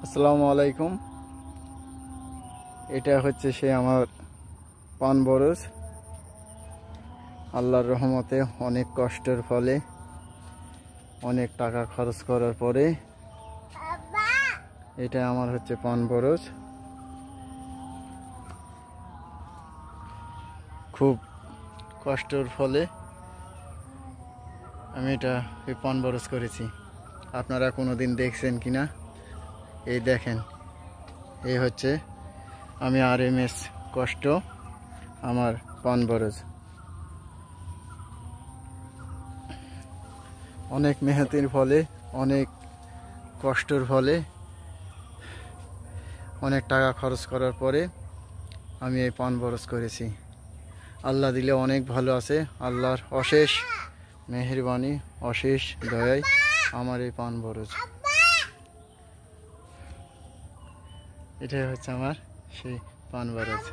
আসসালামু আলাইকুম। এটা হচ্ছে সে আমার পান বরজ। আল্লাহর রহমতে অনেক কষ্টের ফলে, অনেক টাকা খরচ করার পরে এটা আমার হচ্ছে পান বরজ। খুব কষ্টের ফলে আমি এটা পান বরজ করেছি। আপনারা কোনোদিন দেখছেন কিনা? এই দেখেন, এই হচ্ছে আমি RMS কষ্ট আমার পান বরজ। অনেক মেহনতের ফলে, অনেক কষ্টের ফলে, অনেক টাকা খরচ করার পরে আমি এই পান বরজ করেছি। আল্লাহ দিলে অনেক ভালো আছে। আল্লাহর অশেষ মেহেরবানি, অশেষ দয়ায় আমার এই পান বরজ। এটাই হচ্ছে আমার সেই পান বরজ।